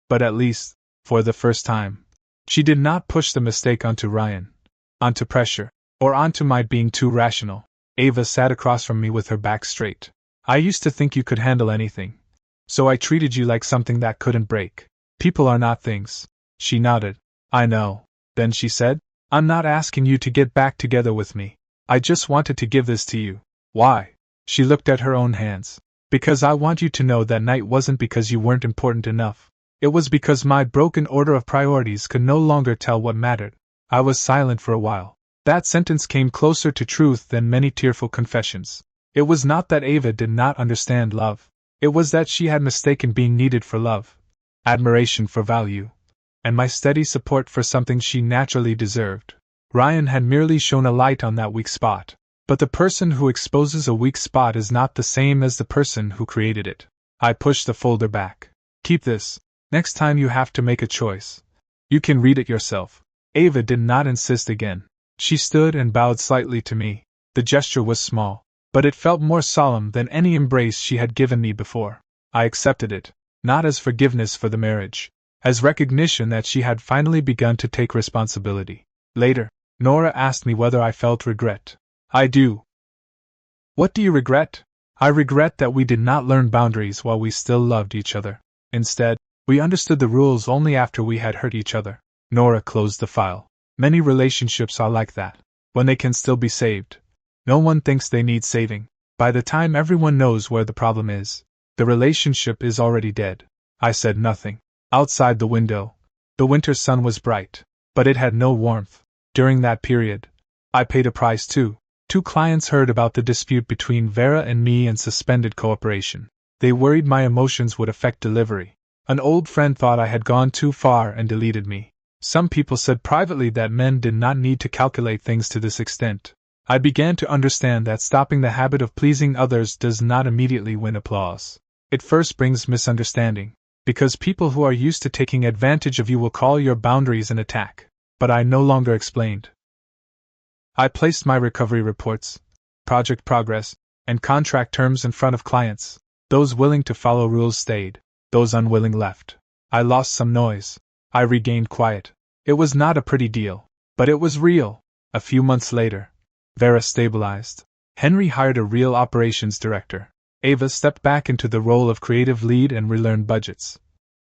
Speaker 1: But at least, for the first time, she did not push the mistake onto Ryan, onto pressure, or onto my being too rational. Ava sat across from me with her back straight. I used to think you could handle anything, so I treated you like something that couldn't break. People are not things. She nodded. I know. Then she said, I'm not asking you to get back together with me. I just wanted to give this to you. Why? She looked at her own hands. Because I want you to know that night wasn't because you weren't important enough. It was because my broken order of priorities could no longer tell what mattered. I was silent for a while. That sentence came closer to truth than many tearful confessions. It was not that Ava did not understand love. It was that she had mistaken being needed for love, admiration for value, and my steady support for something she naturally deserved. Ryan had merely shown a light on that weak spot. But the person who exposes a weak spot is not the same as the person who created it. I pushed the folder back. Keep this. Next time you have to make a choice, you can read it yourself. Ava did not insist again. She stood and bowed slightly to me. The gesture was small, but it felt more solemn than any embrace she had given me before. I accepted it, not as forgiveness for the marriage, as recognition that she had finally begun to take responsibility. Later, Nora asked me whether I felt regret. I do. What do you regret? I regret that we did not learn boundaries while we still loved each other. Instead, we understood the rules only after we had hurt each other. Nora closed the file. Many relationships are like that. When they can still be saved, no one thinks they need saving. By the time everyone knows where the problem is, the relationship is already dead. I said nothing. Outside the window, the winter sun was bright, but it had no warmth. During that period, I paid a price too. 2 clients heard about the dispute between Vera and me and suspended cooperation. They worried my emotions would affect delivery. An old friend thought I had gone too far and deleted me. Some people said privately that men did not need to calculate things to this extent. I began to understand that stopping the habit of pleasing others does not immediately win applause. It first brings misunderstanding, because people who are used to taking advantage of you will call your boundaries an attack. But I no longer explained. I placed my recovery reports, project progress, and contract terms in front of clients. Those willing to follow rules stayed, those unwilling left. I lost some noise. I regained quiet. It was not a pretty deal, but it was real. A few months later, Vera stabilized. Henry hired a real operations director. Ava stepped back into the role of creative lead and relearned budgets,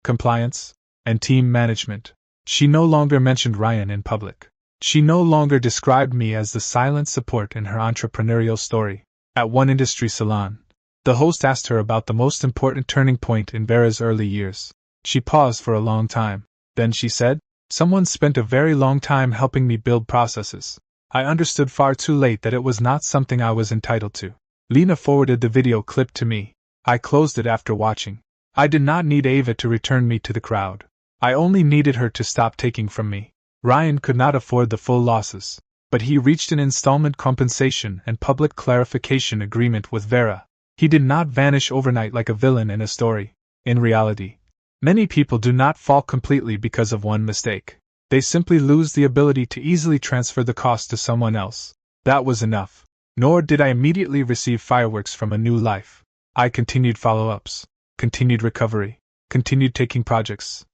Speaker 1: compliance, and team management. She no longer mentioned Ryan in public. She no longer described me as the silent support in her entrepreneurial story. At one industry salon, the host asked her about the most important turning point in Vera's early years. She paused for a long time. Then she said, "Someone spent a very long time helping me build processes. I understood far too late that it was not something I was entitled to." Lena forwarded the video clip to me. I closed it after watching. I did not need Ava to return me to the crowd. I only needed her to stop taking from me. Ryan could not afford the full losses, but he reached an installment compensation and public clarification agreement with Vera. He did not vanish overnight like a villain in a story. In reality, many people do not fall completely because of one mistake. They simply lose the ability to easily transfer the cost to someone else. That was enough. Nor did I immediately receive fireworks from a new life. I continued follow-ups, continued recovery, continued taking projects,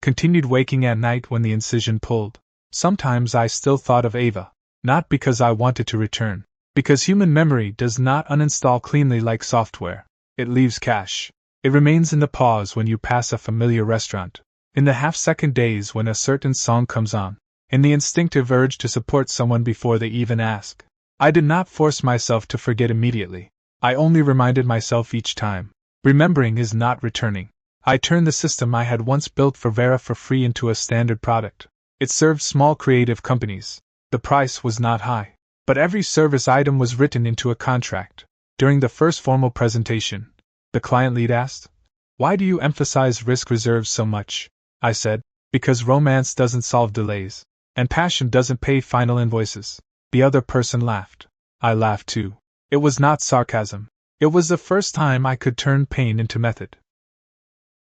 Speaker 1: continued waking at night when the incision pulled. Sometimes I still thought of Ava, not because I wanted to return, because human memory does not uninstall cleanly like software. It leaves cache. It remains in the pause when you pass a familiar restaurant, in the half-second days when a certain song comes on, in the instinctive urge to support someone before they even ask. I did not force myself to forget immediately. I only reminded myself each time. Remembering is not returning. I turned the system I had once built for Vera for free into a standard product. It served small creative companies. The price was not high, but every service item was written into a contract. During the first formal presentation, the client lead asked, "Why do you emphasize risk reserves so much?" I said, "Because romance doesn't solve delays, and passion doesn't pay final invoices." The other person laughed. I laughed too. It was not sarcasm. It was the first time I could turn pain into method.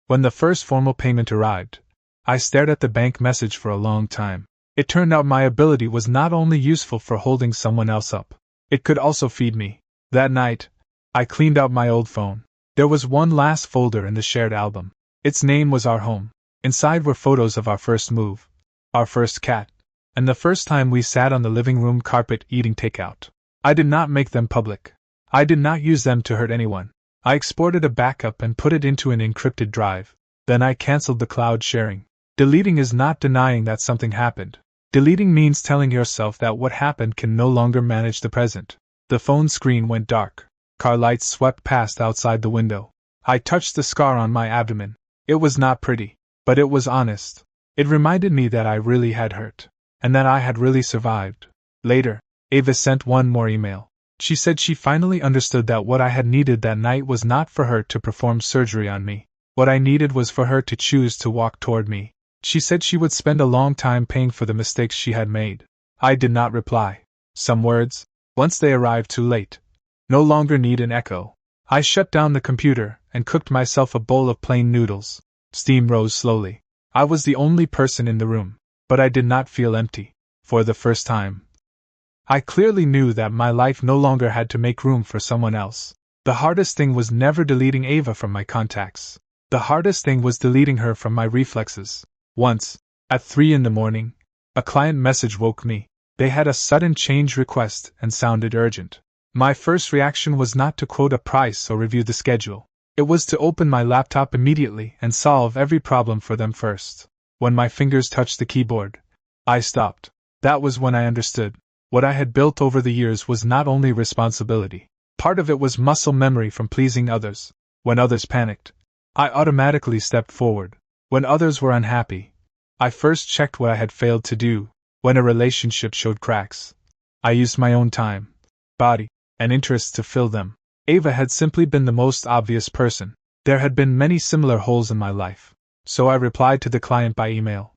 Speaker 1: When the first formal payment arrived, I stared at the bank message for a long time. It turned out my ability was not only useful for holding someone else up, it could also feed me. That night, I cleaned out my old phone. There was one last folder in the shared album. Its name was Our Home. Inside were photos of our first move, our first cat, and the first time we sat on the living room carpet eating takeout. I did not make them public. I did not use them to hurt anyone. I exported a backup and put it into an encrypted drive. Then I canceled the cloud sharing. Deleting is not denying that something happened. Deleting means telling yourself that what happened can no longer manage the present. The phone screen went dark. Car lights swept past outside the window. I touched the scar on my abdomen. It was not pretty, but it was honest. It reminded me that I really had hurt. and that I had really survived. Later, Ava sent one more email. She said she finally understood that what I had needed that night was not for her to perform surgery on me. What I needed was for her to choose to walk toward me. She said she would spend a long time paying for the mistakes she had made. I did not reply. Some words, once they arrived too late, no longer need an echo. I shut down the computer and cooked myself a bowl of plain noodles. Steam rose slowly. I was the only person in the room, but I did not feel empty. For the first time, I clearly knew that my life no longer had to make room for someone else. The hardest thing was never deleting Ava from my contacts. The hardest thing was deleting her from my reflexes. Once, at 3 in the morning, a client message woke me. They had a sudden change request and sounded urgent. My first reaction was not to quote a price or review the schedule. It was to open my laptop immediately and solve every problem for them first. When my fingers touched the keyboard, I stopped. That was when I understood. What I had built over the years was not only responsibility. Part of it was muscle memory from pleasing others. When others panicked, I automatically stepped forward. When others were unhappy, I first checked what I had failed to do. When a relationship showed cracks, I used my own time, body, and interests to fill them. Ava had simply been the most obvious person. There had been many similar holes in my life. So I replied to the client by email.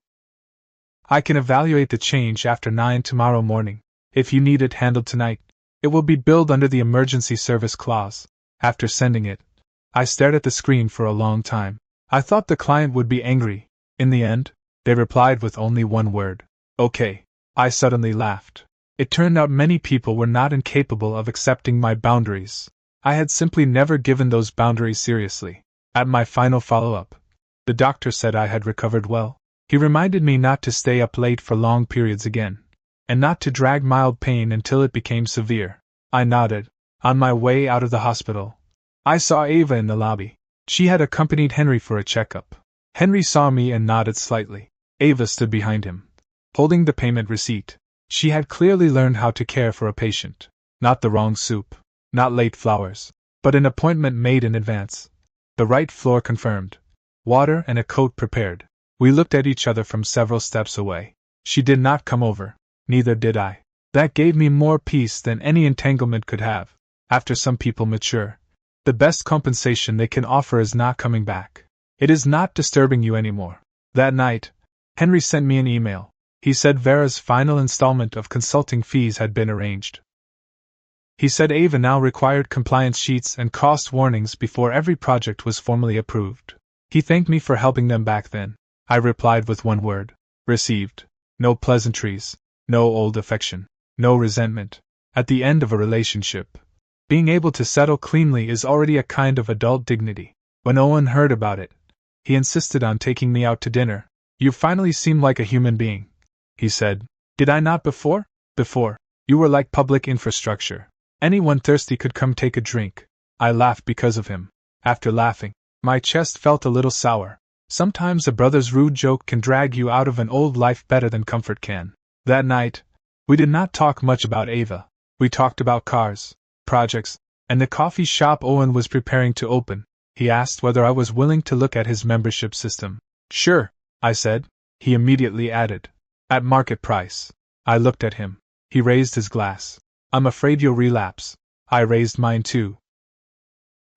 Speaker 1: I can evaluate the change after 9 tomorrow morning. If you need it handled tonight, it will be billed under the emergency service clause. After sending it, I stared at the screen for a long time. I thought the client would be angry. In the end, they replied with only one word. Okay. I suddenly laughed. It turned out many people were not incapable of accepting my boundaries. I had simply never given those boundaries seriously. At my final follow-up, the doctor said I had recovered well. He reminded me not to stay up late for long periods again, and not to drag mild pain until it became severe. I nodded. On my way out of the hospital, I saw Ava in the lobby. She had accompanied Henry for a checkup. Henry saw me and nodded slightly. Ava stood behind him, holding the payment receipt. She had clearly learned how to care for a patient. Not the wrong soup, not late flowers, but an appointment made in advance. The right floor confirmed. Water and a coat prepared. We looked at each other from several steps away. She did not come over. Neither did I. That gave me more peace than any entanglement could have. After some people mature, the best compensation they can offer is not coming back. It is not disturbing you anymore. That night, Henry sent me an email. He said Vera's final installment of consulting fees had been arranged. He said Ava now required compliance sheets and cost warnings before every project was formally approved. He thanked me for helping them back then. I replied with one word. Received. No pleasantries. No old affection. No resentment. At the end of a relationship, being able to settle cleanly is already a kind of adult dignity. When Owen heard about it, he insisted on taking me out to dinner. You finally seem like a human being, he said. Did I not before? Before, you were like public infrastructure. Anyone thirsty could come take a drink. I laughed because of him. After laughing, my chest felt a little sour. Sometimes a brother's rude joke can drag you out of an old life better than comfort can. That night, we did not talk much about Ava. We talked about cars, projects, and the coffee shop Owen was preparing to open. He asked whether I was willing to look at his membership system. Sure, I said. He immediately added, at market price. I looked at him. He raised his glass. I'm afraid you'll relapse. I raised mine too.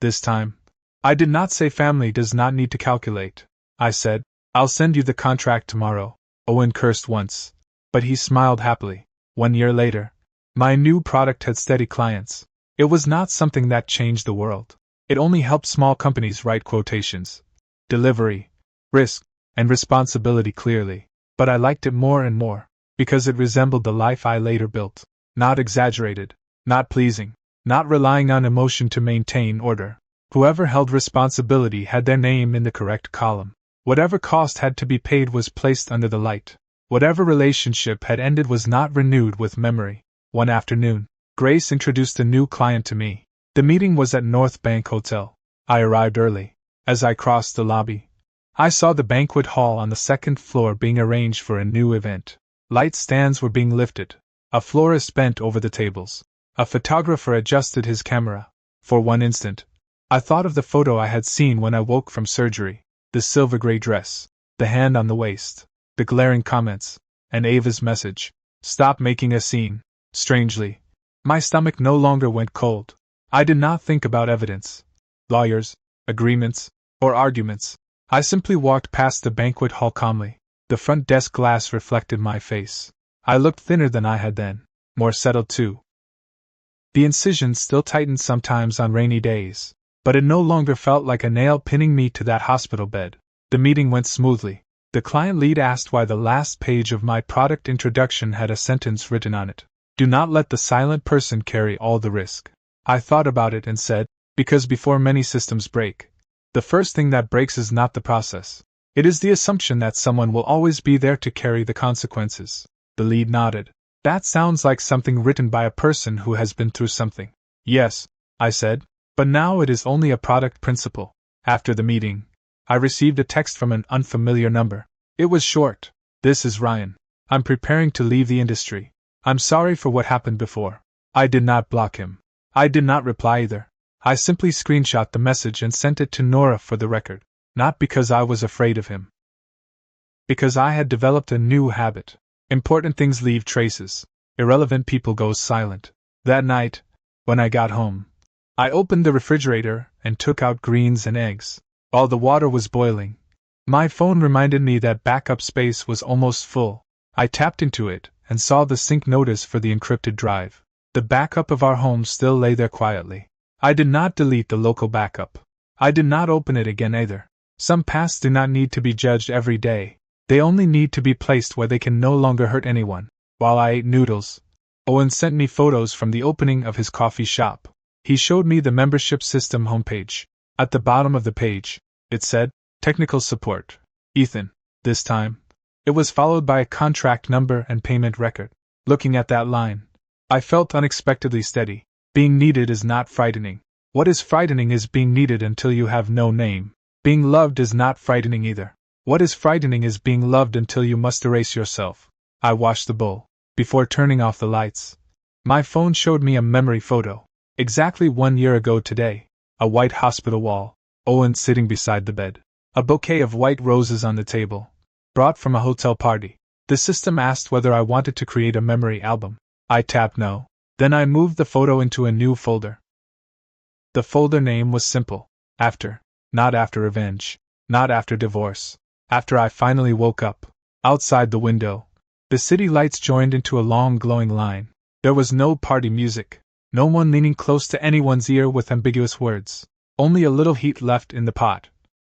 Speaker 1: This time, I did not say family does not need to calculate. I said, I'll send you the contract tomorrow. Owen cursed once, but he smiled happily. 1 year later, my new product had steady clients. It was not something that changed the world. It only helped small companies write quotations, delivery, risk, and responsibility clearly. But I liked it more and more, because it resembled the life I later built. Not exaggerated, not pleasing, not relying on emotion to maintain order. Whoever held responsibility had their name in the correct column. Whatever cost had to be paid was placed under the light. Whatever relationship had ended was not renewed with memory. One afternoon, Grace introduced a new client to me. The meeting was at North Bank Hotel. I arrived early. As I crossed the lobby, I saw the banquet hall on the second floor being arranged for a new event. Light stands were being lifted. A florist bent over the tables. A photographer adjusted his camera. For one instant, I thought of the photo I had seen when I woke from surgery. The silver gray dress, the hand on the waist, the glaring comments, and Ava's message, "Stop making a scene." Strangely, my stomach no longer went cold. I did not think about evidence, lawyers, agreements, or arguments. I simply walked past the banquet hall calmly. The front desk glass reflected my face. I looked thinner than I had then, more settled too. The incisions still tightened sometimes on rainy days, but it no longer felt like a nail pinning me to that hospital bed. The meeting went smoothly. The client lead asked why the last page of my product introduction had a sentence written on it. "Do not let the silent person carry all the risk." I thought about it and said, "Because before many systems break, the first thing that breaks is not the process. It is the assumption that someone will always be there to carry the consequences." The lead nodded. "That sounds like something written by a person who has been through something." "Yes," I said, "but now it is only a product principle." After the meeting, I received a text from an unfamiliar number. It was short. "This is Ryan. I'm preparing to leave the industry. I'm sorry for what happened before." I did not block him. I did not reply either. I simply screenshot the message and sent it to Nora for the record. Not because I was afraid of him. Because I had developed a new habit. Important things leave traces. Irrelevant people go silent. That night, when I got home, I opened the refrigerator and took out greens and eggs. While the water was boiling, my phone reminded me that backup space was almost full. I tapped into it and saw the sync notice for the encrypted drive. The backup of our home still lay there quietly. I did not delete the local backup. I did not open it again either. Some pasts do not need to be judged every day. They only need to be placed where they can no longer hurt anyone. While I ate noodles, Owen sent me photos from the opening of his coffee shop. He showed me the membership system homepage. At the bottom of the page, it said, "Technical support, Ethan." This time, it was followed by a contract number and payment record. Looking at that line, I felt unexpectedly steady. Being needed is not frightening. What is frightening is being needed until you have no name. Being loved is not frightening either. What is frightening is being loved until you must erase yourself. I washed the bowl. Before turning off the lights, my phone showed me a memory photo. Exactly 1 year ago today. A white hospital wall. Owen sitting beside the bed. A bouquet of white roses on the table. Brought from a hotel party. The system asked whether I wanted to create a memory album. I tapped no. Then I moved the photo into a new folder. The folder name was simple. After. Not after revenge. Not after divorce. After I finally woke up. Outside the window, the city lights joined into a long glowing line. There was no party music. No one leaning close to anyone's ear with ambiguous words. Only a little heat left in the pot.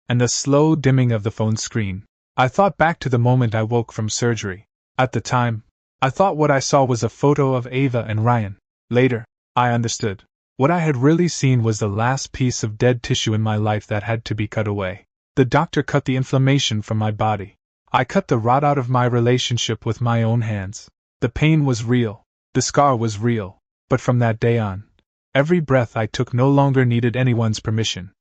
Speaker 1: And the slow dimming of the phone screen. I thought back to the moment I woke from surgery. At the time, I thought what I saw was a photo of Ava and Ryan. Later, I understood. What I had really seen was the last piece of dead tissue in my life that had to be cut away. The doctor cut the inflammation from my body. I cut the rot out of my relationship with my own hands. The pain was real. The scar was real. But from that day on, every breath I took no longer needed anyone's permission.